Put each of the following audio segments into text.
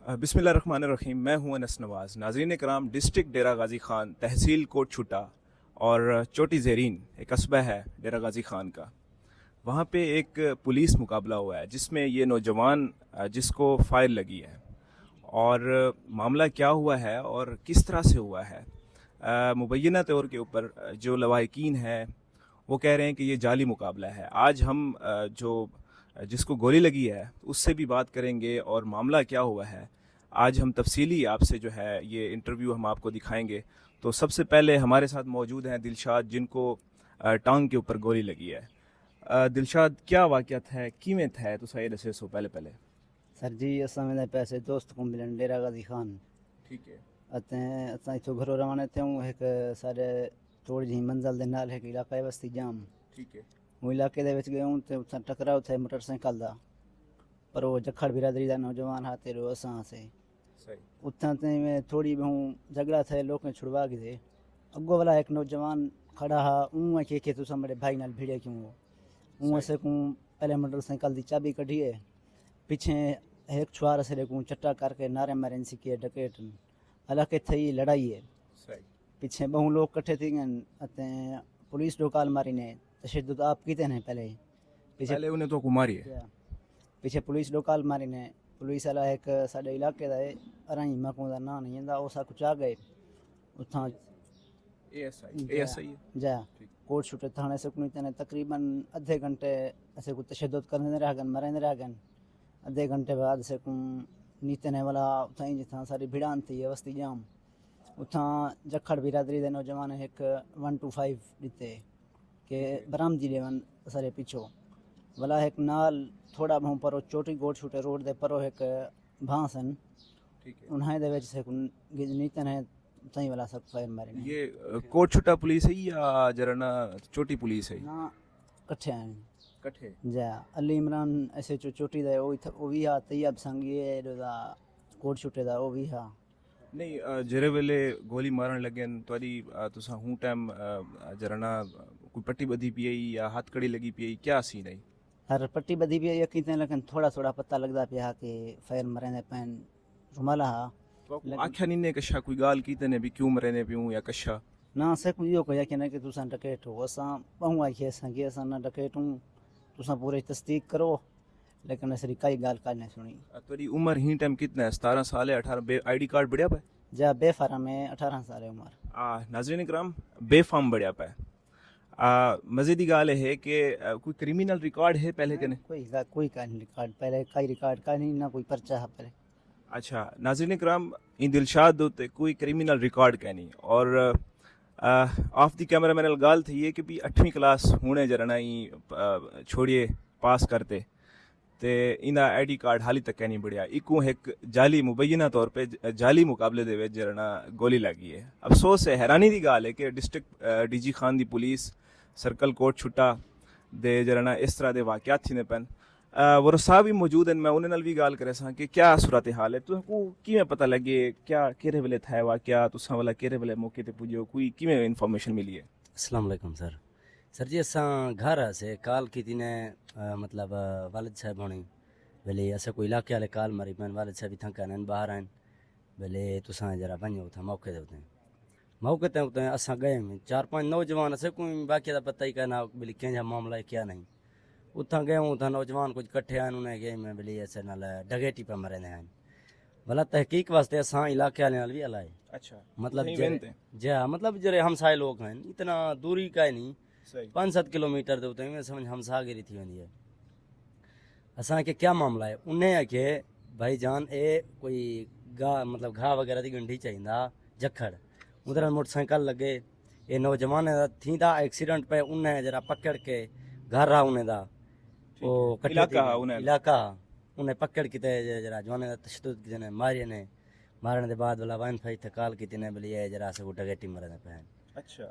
बिस्मिल्लाहिर्रहमानिर्रहीम। मैं हूं अनस नवाज़। नाज़रीन कराम, डिस्ट्रिक्ट डेरा गाज़ी ख़ान, तहसील कोट छुटा और चोटी ज़ेरीन एक कस्बा है डेरा गाज़ी ख़ान का। वहाँ पे एक पुलिस मुकाबला हुआ है जिसमें ये नौजवान जिसको फायर लगी है, और मामला क्या हुआ है और किस तरह से हुआ है, मुबैना तौर के ऊपर जो लवाहिकीन हैं वो कह रहे हैं कि ये जाली मुकाबला है। आज हम जो जिसको गोली लगी है उससे भी बात करेंगे और मामला क्या हुआ है आज हम तफसीली आपसे जो है ये इंटरव्यू हम आपको दिखाएंगे। तो सबसे पहले हमारे साथ मौजूद हैं दिलशाद, जिनको टांग के ऊपर गोली लगी है। दिलशाद, क्या वाक़यात है, किवें थे तुसा ये दसे सो पहले पहले? सर जी असां वेंदा पैसे दोस्त को मिलन डेरा गाज़ी ख़ान। ठीक है। असां इथों घरों रवाना थियूं। हिकु साढ़े थोड़ी जी मंज़िल दे नाल हिकु इलाक़ा बस्ती जाम। ठीक है। वो इलाके दे विच गयूं ते उत्थां टकराव थे मोटरसाइकिल दा, पर वो जखड़ बिरादरी दा नौजवान हा ते असां हासे। सही। उत्थां ते में थोड़ी बहु झगड़ा थे, लोग छुड़वा गए। अगो वाला एक नौजवान खड़ा हा, ऊँ के तुसा मेरे भाई नाल भिड़े क्यों हो। ऊँ से को पहले मोटरसाइकिल दी चाबी कढिए, पीछे एक छुआर से को चट्टा करके नारे मारे सिके डकेटन हालांकि थी लड़ाई है। सही। पीछे बहु लोग कट्ठे थी गए, पुलिस डोकाल मारी ने तशद्दुद आप कीते ने पहले पीछे पहले उन्हें तो कुमारी है। पीछे पुलिस डोकाल मारी ने। पुलिस वाला एक साढ़े इलाके का है, अराई मकू का ना नहीं आता, उस कुछ आ गए उतना एएसआई है। जा कोट छुटे थाने से कुनी तने तकरीबन आधे घंटे ऐसे कुछ तशद्दुद करने रह गन, मरेंदे रह गन। आधे घंटे बाद से को नीतने वाला उतना जिथा सारी भिड़ान थी वस्ती जाम। उथा जखड़ बिरादरी दे नौजवान एक 125 दिते के बरामदी लेवन सारे पीछो वाला एक नाल थोड़ा बहु परो चोटी गोट छुटे रोड दे परो एक भांसन। ठीक है। उन्हें दे विच से नीतने तई वाला सब फायर मारे ने। ये कोट छुटा पुलिस है या जरना छोटी पुलिस है? ना कट्ठे आए कट्ठे। जा अली इमरान ऐसे चोटी दे ओ भी हा तैयब संगी दा कोट छुटे दा ओ भी हा। नहीं, जेरे वेले गोली मारन लगन तोरी तुसा हूं टाइम जरना कोई पट्टी बधी पी या हाथ कड़ी लगी पी, क्या सीन है? हर पट्टी बधी भी यकीन लेकिन थोड़ा थोड़ा पता लगता पिया कि फायर मरेंदे पैन रुमाला हा। तो आख्या नहीं ने कशा कोई गाल की तने भी क्यों मरेने पियूं या कशा? ना से को यो कया कि ना कि तुसा डकेट हो, असा बहु आई है संगे असा ना डकेट हूं, तुसा पूरी तस्दीक करो, लेकिन असरी कई गाल का नहीं सुनी। तोरी उम्र ही टाइम कितना है? 17 साल है? 18? आईडी कार्ड बढ़िया पे? जा बेफारा में 18 साल है उम्र। नाजरीन इकराम, बेफाम बढ़िया पे। मज़ीदी गाल है कि कोई क्रिमिनल रिकॉर्ड है पहले के ने? कोई का नहीं रिकॉर्ड, पहले कई रिकॉर्ड का नहीं, ना कोई पर्चा है पहले। अच्छा नाज़रीन इकराम, इन दिलशाद होते कोई क्रिमिनल रिकॉर्ड का नहीं, और ऑफ द कैमरा मैंने गाल थी ये कि भी 8वीं क्लास होने जरना ही छोड़िए पास करते ते इना आईडी कार्ड हाली तक नहीं बढ़िया। इको एक जाली मुबैना तौर पे जाली मुकाबले दे विच जरना गोली लगी है। अफसोस है, हैरानी की गाल है कि डिस्ट्रिक्ट डीजी खान दी पुलिस सर्कल कोट छुटा दे जरना इस तरह के वाकयात थी पैन। वो साहब भी मौजूद हैं, मैं उन्हें नाल भी गाल करे सा कि क्या सूरत हाल है, तुमको किवें पता लगे, क्या केरे वेले था वाकया, तुसा वाला केरे वेले मौके ते पुजो, कोई किवें इन्फॉर्मेशन मिली है? अस्सलाम वालेकुम सर। सर जी असां घर से काल की ने मतलब वालिद साहब होनी भले असां कोई इलाके वाले काल मारी पैन, वालिद साहब इथां कहन बाहर आइन भले तुसां जरा वञो उतां मौके ते उतां असां गए 4-5 नौजवान असां कोई बाकी का पता ही कहना भले कंहिंजा मामला है क्या नहीं। उतां गए उतां नौजवान कुछ कट्ठे आइन, उन्हें गए में भले असां नाल डगेटी पे मरेंदे आइन। भला तहकीक वास्ते असां इलाके वाले नाल भी हलाए। अच्छा, मतलब वेंदे जा मतलब जरे हमसाए लोग हैं, इतना दूरी का नहीं, सही 5-7 किलोमीटर ते उते में समझ हमसागिरी थी वेंदी है। असां के क्या मामला है, उन्हें के भाई जान ए कोई मतलब घा वगैरह की गंढी चाहिए जखड़ उधर मोटरसाइकिल लगे, ये नौजवान थी था एक्सीडेंट पे, उन्हें जरा पकड़ के घर रहा उन्हें दा वो इलाका उन्हें पकड़ के जरा जवाने दा तशद्दुद की ने मारे ने, मारने के बाद वाला वन फाई थकाल की ने बोली जरा से डगेटी मरने पे। अच्छा,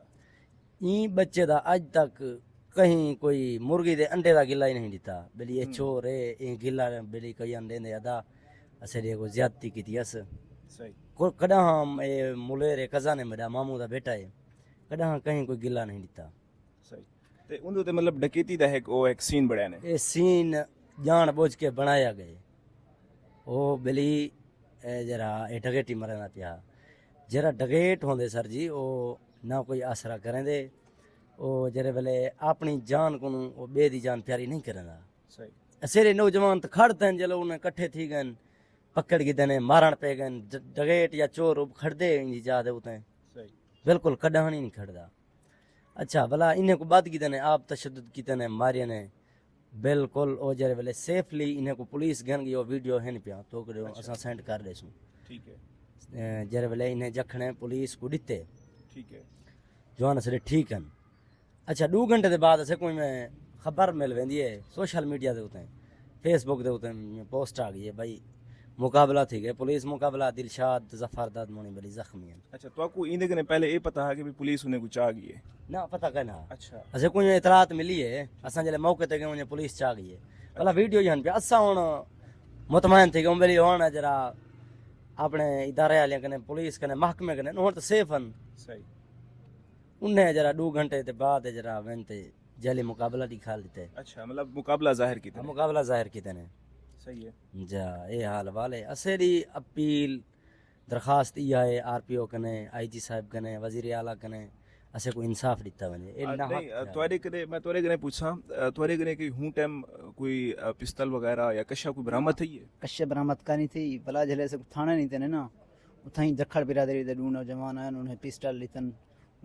ई बच्चे दा आज तक कहीं कोई मुर्गी दे अंडे दा गिला ही नहीं दिता बोली ये चोर है, ये गिला बोली कई अंडे ने अदा असरे को ज्यादती की थी। अस सही को कदा हम ए मुलेरे कजा ने मेरा मामू दा बेटा है, कदा कहीं कोई गिला नहीं दिता। सही ते उन्दो ते मतलब डकैती दा है ओ एक सीन बढ़िया ने, ये सीन जान बुझ के बनाया गए। ओ बोली जरा ये डगेटी मरना पिया जरा डगेट होंदे सर जी वो ना कोई आसरा करेंदे वो जरे वेले अपनी जान को वो बे दी जान प्यारी नहीं करेंदा सही असेरे नौजवान तो खड़ते हैं जलो उन्हें कट्ठे थी गए पकड़ के देने मारण पे गए डगेट या चोर खड़दे इंजी जादे उते सही बिल्कुल कडान ही नहीं खड़दा अच्छा भला इन्हें को बात की देने आप तशद्दुद की देने मारिया ने बिल्कुल ओ जरे वेले सेफली इन्हें को पुलिस गन गई वो वीडियो है नहीं पिया तो करो असा सेंड कर देसू ठीक है जरे वेले इन्हें जखने पुलिस को दिते ठीक है जवान सरे ठीक है अच्छा 2 घंटे के बाद असे कोई में खबर मिल वेंदी है सोशल मीडिया के उते फेसबुक के उते पोस्ट आ गई है भाई मुकाबला थी गए पुलिस मुकाबला दिलशाद जफरदाद मोनी बड़ी जख्मी है अच्छा तो आपको इंदे कने पहले ये पता है कि भी पुलिस उन्हें कुछ आ गई है ना पता कहना अच्छा असे कोई इतलात मिली है असा जले मौके ते गए उन्हें पुलिस चा गई है भला वीडियो जहन पे असा हुन मुतमैन थी गए बेली हुन जरा अपने इदारे वाले कने पुलिस कने महकमे कने हुन तो सेफ हन सही उन्हें जरा 2 घंटे के बाद जरा वेंते जली मुकाबला दिखा लेते अच्छा मतलब मुकाबला जाहिर की तरह मुकाबला जाहिर की तने सही है जा ये हाल वाले असेरी अपील दरखास्त इहा है आरपीओ कने आईजी साहब कने वजीर आला कने असे को इंसाफ दिता वने ए ना नहीं तोरे कने मैं तोरे कने पूछा तोरे कने कि हूं टाइम कोई पिस्तल वगैरह या कशा कोई बरामद थई है कश्य बरामद करनी थी भला जले से थाने नहीं थे ना उथाई जखड़ बिरादरी दे डूनो जवान आन उन्हें पिस्टल लितन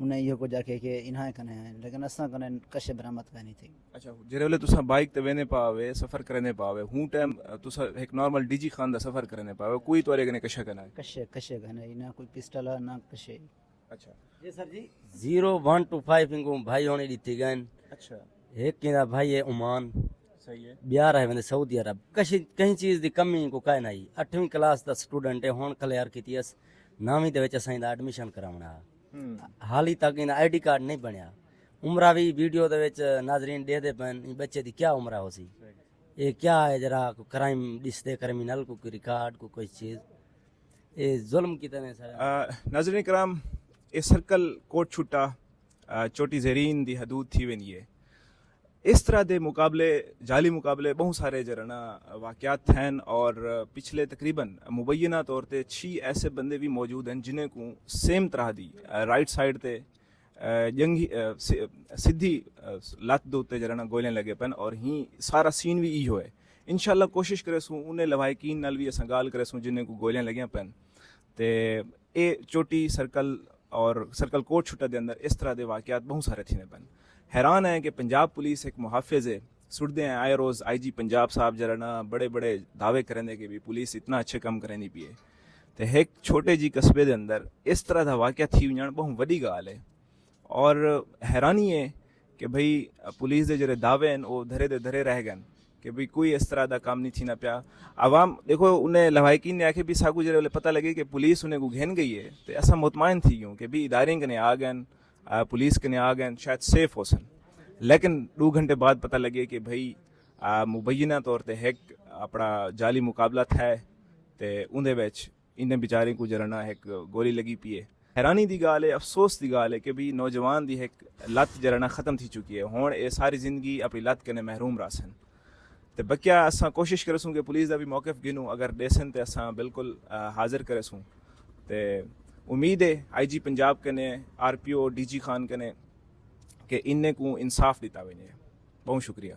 उन्हें यो को जाके के इन्हां कने हैं लेकिन असा कने कश्य बरामद करनी थी अच्छा जेरे वेले तुसा बाइक ते वेने पावे सफर करने पावे हूं टाइम तुसा एक नॉर्मल डीजी खान दा सफर करने पावे कोई तोरे कने कशा कना है कश्य कने ना कोई पिस्टल है ना कश्य अच्छा जी सर जी 0125 इंगो भाई होने दिती गन अच्छा एक किना भाई है ओमान सही है बिहार है वंदे सऊदी अरब कशी कहीं चीज दी कमी को काई नहीं 8वीं क्लास दा स्टूडेंट है होन क्लियर कीतीस 9वीं दे विच असां दा एडमिशन करावना हाली तक इन आईडी कार्ड नहीं बनया उम्र भी वीडियो दे विच नाजरीन दे दे पन बच्चे दी क्या उम्र होसी ये क्या है जरा क्राइम दिसते क्रिमिनल को रिकॉर्ड को कोई चीज ये जुल्म की तरह सर नाज़रीन कराम ये सर्कल कोट छुट्टा चोटी ज़रीन दी हदूद थी वेंदी है इस तरह के मुकाबले जाली मुकाबले बहुत सारे जरना वाक़यात हैं और पिछले तकरीबन मुबैना तौर पर 6 ऐसे बंदे भी मौजूद हैं जिन्हें को सेम तरह दी राइट साइड ते जंगी सीधी लत दे उत्ते जरना गोलियां लगे पन और ही सारा सीन भी इहो है इंशाल्लाह कोशिश करे सूं उन्हें लवायकीन नाल भी असां गाल करे सूं जिन्हें को गोलियां लगियां पन ते ए चोटी सर्कल और सर्कल कोट छुट्टा दे अंदर इस तरह के वाक़यात बहुत सारे थीने पन हैरान है कि पंजाब पुलिस एक मुहाफिज है सुनते हैं आए रोज़ आईजी पंजाब साहब जरा बड़े बड़े दावे करेंगे कि भी पुलिस इतना अच्छे कम करे नहीं पिए तो एक छोटे जी कस्बे के अंदर इस तरह का वाक़या थी वञण बहुत वॾी ॻाल्हि है और हैरानी है कि भाई पुलिस के जो दावे हैं वो धरे दे धरे रह गए कि भाई कोई इस तरह का काम नहीं थी ना पिया आवाम देखो उन्हें लवायकीन ने आखे भी साकू जो पता लगे कि पुलिस उन्हें को घेन गई है तो ऐसा मुतमैन थी यूँ कि भी इदारे कने आ गए पुलिस कने आ गए शायद सेफ हो सन लेकिन 2 घंटे बाद पता लगे कि भाई मुबैना तौर पर एक अपना जाली मुकाबला था तो उन्हें बिच इन्हें बेचारे को जरना एक गोली लगी पी है हैरानी की गाल है अफसोस की गाल है कि भी नौजवान की एक लत जरना ख़त्म थी चुकी है हुण ये सारी जिंदगी अपनी लत कने महरूम रासन तो बकिया असां कोशिश करेसूँ कि पुलिस का भी मौक़िफ़ गिनूँ अगर देसन तो असां बिल्कुल हाजिर करेसूँ तो उम्मीद है आईजी पंजाब कने आरपीओ डीजी खान कने कि इन्हें को इंसाफ दिता वञे बहुत शुक्रिया।